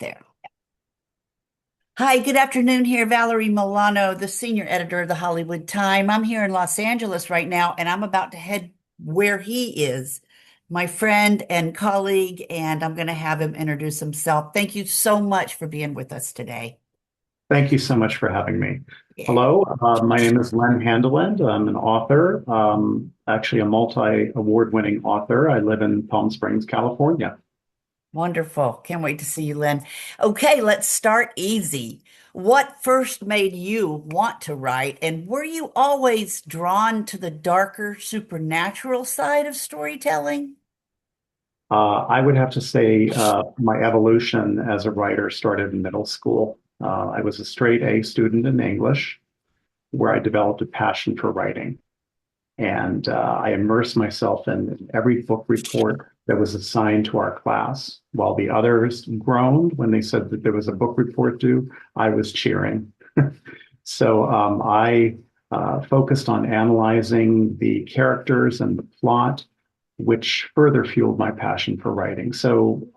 There. Hi, good afternoon here. Valerie Milano, the senior editor of the Hollywood Time. I'm here in Los Angeles right now, and I'm about to head where he is, my friend and colleague, and I'm going to have him introduce himself. Thank you so much for being with us today. Thank you so much for having me. Yeah. Hello, my name is Len Handeland. I'm an author, actually a multi-award-winning author. I live in Palm Springs, California. Wonderful. Can't wait to see you, Lynn. Okay, let's start easy. What first made you want to write, and were you always drawn to the darker supernatural side of storytelling? I would have to say my evolution as a writer started in middle school. I was a straight A student in English, where I developed a passion for writing. And I immersed myself in every book report that was assigned to our class. While the others groaned when they said that there was a book report due, I was cheering. So I focused on analyzing the characters and the plot, which further fueled my passion for writing. So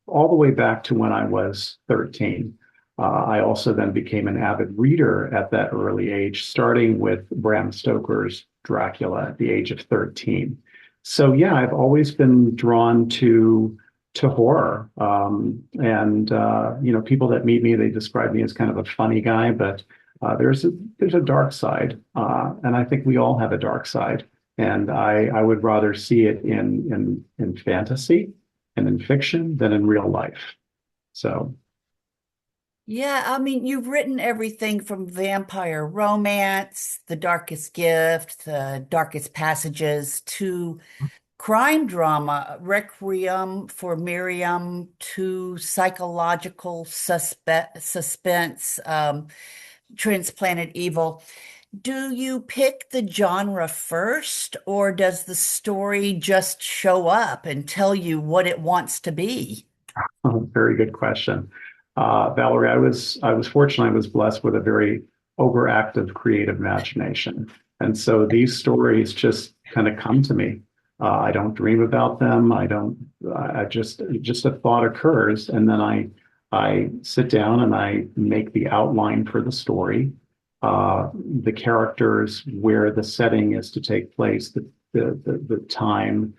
all the way back to when I was 13. I also then became an avid reader at that early age, starting with Bram Stoker's Dracula at the age of 13. So yeah, I've always been drawn to horror. People that meet me, they describe me as kind of a funny guy, but there's a dark side, and I think we all have a dark side. And I would rather see it in fantasy and in fiction than in real life. So, Yeah, I mean, you've written everything from vampire romance, The Darkest Gift, The Darkest Passages, to crime drama, Requiem for Miriam, to psychological suspense, Transplanted Evil. Do you pick the genre first, or does the story just show up and tell you what it wants to be? very good question. Valerie, I was fortunate. I was blessed with a very overactive creative imagination. And so these stories just kind of come to me. I don't dream about them. I just a thought occurs, and then I sit down and I make the outline for the story, the characters, where the setting is to take place, the time,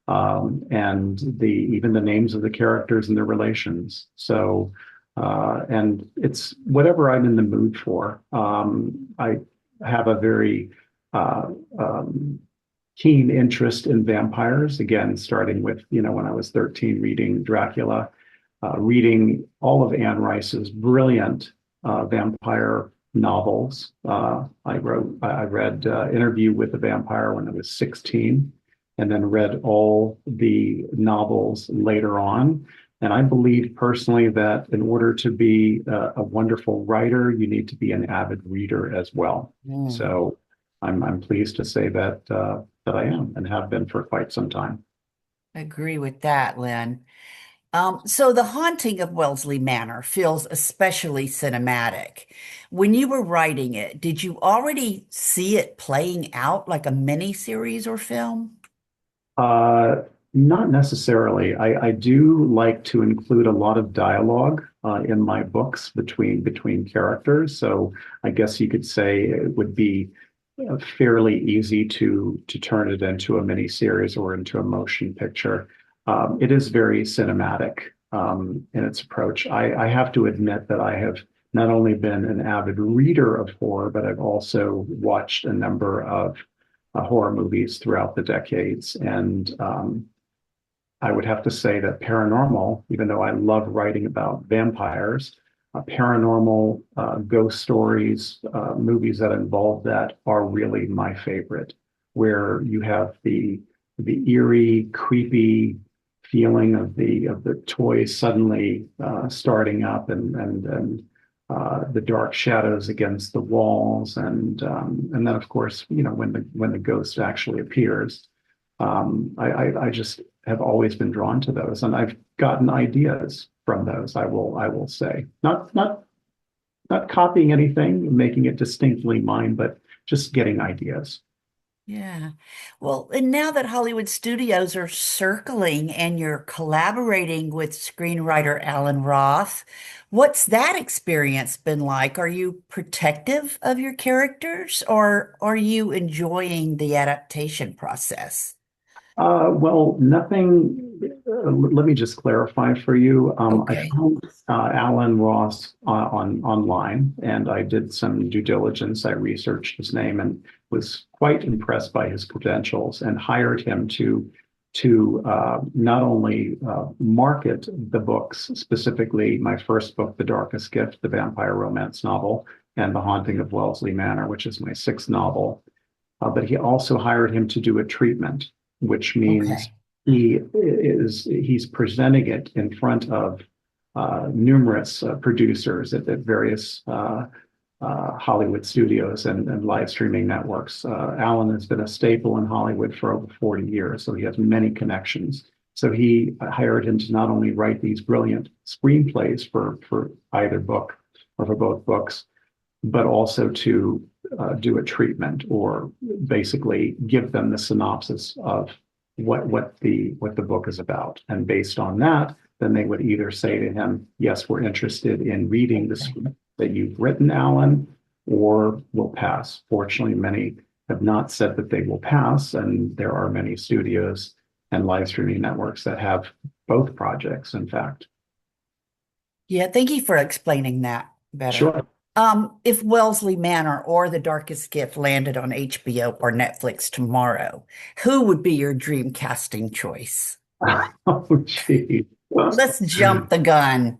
and the even the names of the characters and their relations. So, and it's whatever I'm in the mood for. I have a very uh, um, keen interest in vampires. Again, starting with when I was 13, reading Dracula, reading all of Anne Rice's brilliant vampire novels. I read Interview with the Vampire when I was 16, and then read all the novels later on. And I believe personally that in order to be a wonderful writer, you need to be an avid reader as well. Mm. So I'm pleased to say that I am and have been for quite some time. Agree with that, Lynn. So the haunting of Wellesley Manor feels especially cinematic. When you were writing it, did you already see it playing out like a mini series or film? Uh, Not necessarily. I do like to include a lot of dialogue in my books between characters. So I guess you could say it would be fairly easy to turn it into a mini series or into a motion picture. It is very cinematic in its approach. I have to admit that I have not only been an avid reader of horror, but I've also watched a number of horror movies throughout the decades. And I would have to say that paranormal, even though I love writing about vampires, paranormal ghost stories, movies that involve that are really my favorite, where you have the eerie, creepy feeling of the toys suddenly starting up and the dark shadows against the walls, and then of course when the ghost actually appears. I just have always been drawn to those, and I've gotten ideas from those. I will say not copying anything, making it distinctly mine, but just getting ideas. Yeah. Well, and now that Hollywood studios are circling and you're collaborating with screenwriter Alan Roth, what's that experience been like? Are you protective of your characters or are you enjoying the adaptation process? Well, nothing. Let me just clarify for you. I Okay. found Alan Ross on online, and I did some due diligence. I researched his name and was quite impressed by his credentials, and hired him to not only market the books, specifically my first book, The Darkest Gift, the vampire romance novel, and The Haunting of Wellesley Manor, which is my sixth novel. But he also hired him to do a treatment, which means Okay. he's presenting it in front of numerous producers at various Hollywood studios and live streaming networks. Alan has been a staple in Hollywood for over 40 years, so he has many connections. So he hired him to not only write these brilliant screenplays for either book or for both books, but also to do a treatment or basically give them the synopsis of what the book is about. And based on that, then they would either say to him, "Yes, we're interested in reading the Okay. script that you've written, Alan," or "We'll pass." Fortunately, many have not said that they will pass, and there are many studios and live streaming networks that have both projects, in fact. Yeah, thank you for explaining that better. Sure. If Wellesley Manor or The Darkest Gift landed on HBO or Netflix tomorrow, who would be your dream casting choice? Oh, geez. Let's jump the gun.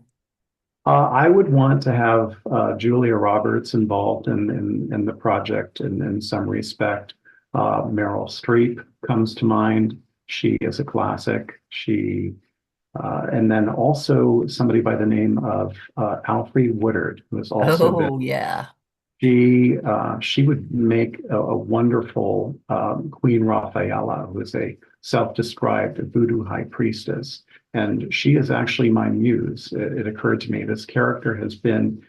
I would want to have Julia Roberts involved in the project in some respect. Meryl Streep comes to mind. She is a classic. And then also somebody by the name of Alfre Woodard, who has also been. Oh, yeah. She would make a wonderful Queen Rafaela, who is a self-described voodoo high priestess, and she is actually my muse. It occurred to me this character has been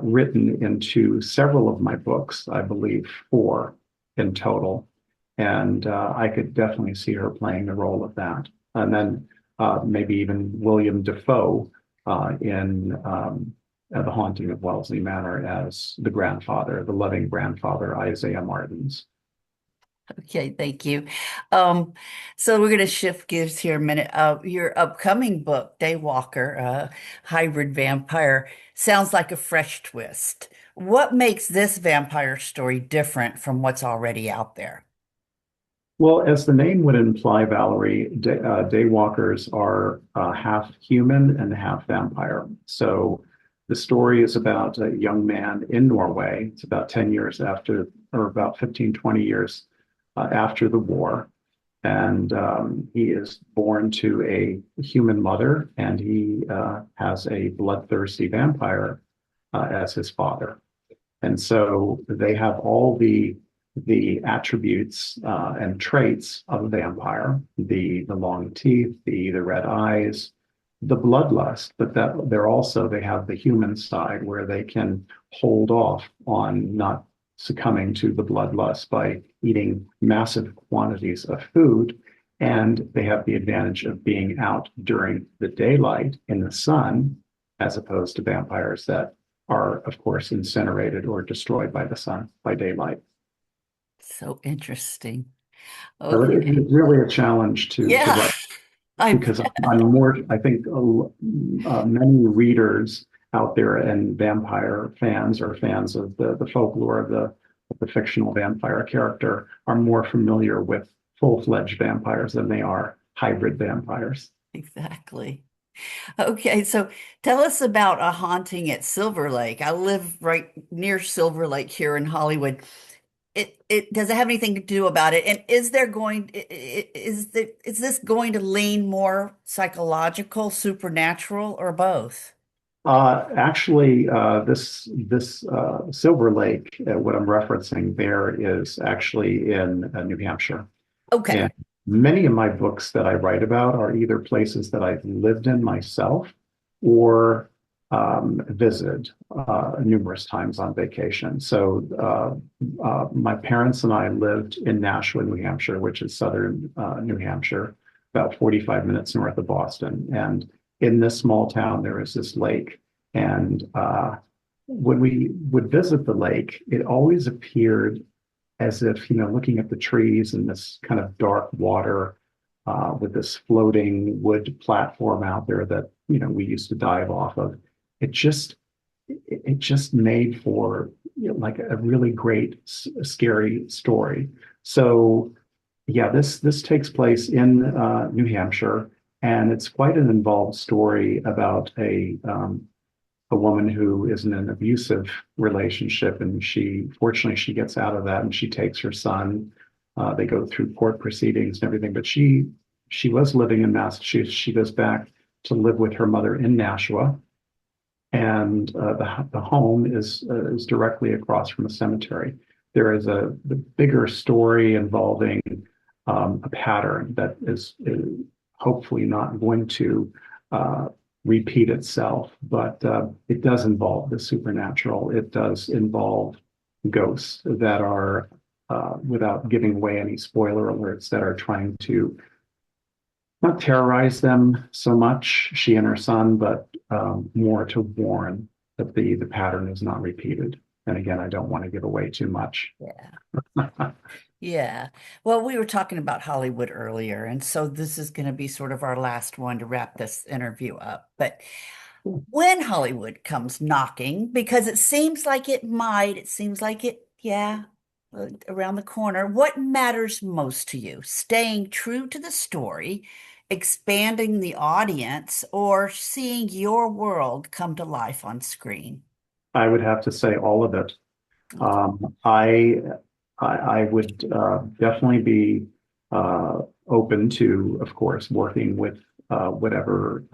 written into several of my books, I believe four in total, and I could definitely see her playing the role of that. And then maybe even William Defoe in The Haunting of Wellesley Manor as the grandfather, the loving grandfather, Isaiah Martins. Okay, thank you. Um, so we're going to shift gears here a minute. Your upcoming book, Daywalker, Hybrid Vampire, sounds like a fresh twist. What makes this vampire story different from what's already out there? Well, as the name would imply, Valerie, daywalkers are half human and half vampire. So the story is about a young man in Norway. It's about 10 years after, or about 15, 20 years after the war. And he is born to a human mother, and he has a bloodthirsty vampire as his father. And so they have all the attributes and traits of a vampire, the long teeth, the red eyes, the bloodlust, but that they have the human side where they can hold off on not succumbing to the bloodlust by eating massive quantities of food. And they have the advantage of being out during the daylight in the sun, as opposed to vampires that are, of course, incinerated or destroyed by the sun by daylight. So interesting. So it Okay. is really a challenge to Yeah, write I because I'm more, I think many readers out there and vampire fans or fans of the folklore of the fictional vampire character are more familiar with full-fledged vampires than they are hybrid vampires. exactly. Okay, so tell us about a haunting at Silver Lake. I live right near Silver Lake here in Hollywood. It does it have anything to do about it? And is there going is this going to lean more psychological, supernatural, or both? Actually, this Silver Lake, what I'm referencing there is actually in New Hampshire. And Okay. many of my books that I write about are either places that I've lived in myself or visited numerous times on vacation. So my parents and I lived in Nashua, New Hampshire, which is southern New Hampshire, about 45 minutes north of Boston. And in this small town, there is this lake. And when we would visit the lake, it always appeared as if, looking at the trees and this kind of dark water with this floating wood platform out there that, we used to dive off of. It just it just made for like a really great scary story. So yeah, this takes place in New Hampshire, and it's quite an involved story about a woman who is in an abusive relationship, and she gets out of that, and she takes her son. They go through court proceedings and everything, but she was living in Massachusetts. She goes back to live with her mother in Nashua, and the home is directly across from a cemetery. There is the bigger story involving a pattern that is hopefully not going to repeat itself, but it does involve the supernatural. It does involve ghosts that are, without giving away any spoiler alerts, that are trying to not terrorize them so much, she and her son, but more to warn that the pattern is not repeated. And again, I don't want to give away too much. Yeah. Yeah. Well, we were talking about Hollywood earlier, and so this is going to be sort of our last one to wrap this interview up. But when Hollywood comes knocking, because it seems like it, yeah, around the corner, what matters most to you? Staying true to the story, expanding the audience, or seeing your world come to life on screen? I would have to say all of it. Okay. I would definitely be open to, of course, working with whatever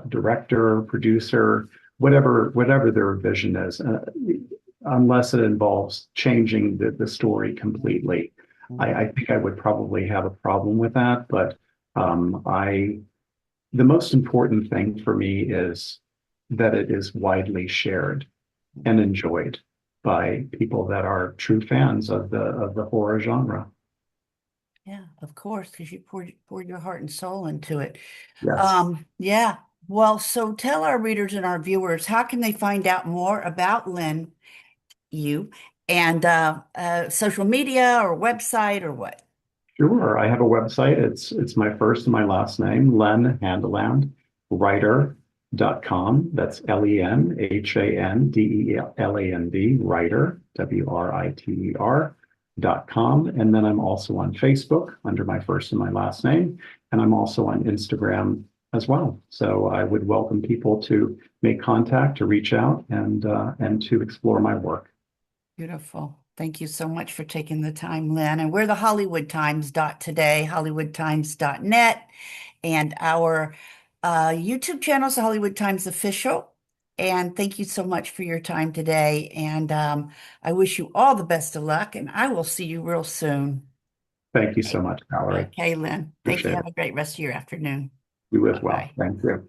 director, producer, whatever their vision is, unless it involves changing the story completely. I think I would probably have a problem with that, but I the most important thing for me is that it is widely shared and enjoyed by people that are true fans of the horror genre. Yeah, of course, because you poured your heart and soul into it. Yes. Yeah. Well, so tell our readers and our viewers, how can they find out more about Len, you, and social media or website or what? Sure. I have a website. It's my first and my last name, Len Handeland, writer.com. That's LenHandland, writer, WRITER.com. And then I'm also on Facebook under my first and my last name. And I'm also on Instagram as well. So I would welcome people to make contact, to reach out, and to explore my work. Beautiful. Thank you so much for taking the time, Lynn. And we're the Hollywood Times dot today, hollywoodtimes.net, and our YouTube channel is the Hollywood Times Official. And thank you so much for your time today. And I wish you all the best of luck, and I will see you real soon. Thank you so Okay, much, Valerie. okay, Lynn. Thank you. Appreciate Have it. a great rest of your afternoon. You as well. Bye-bye. Thank you.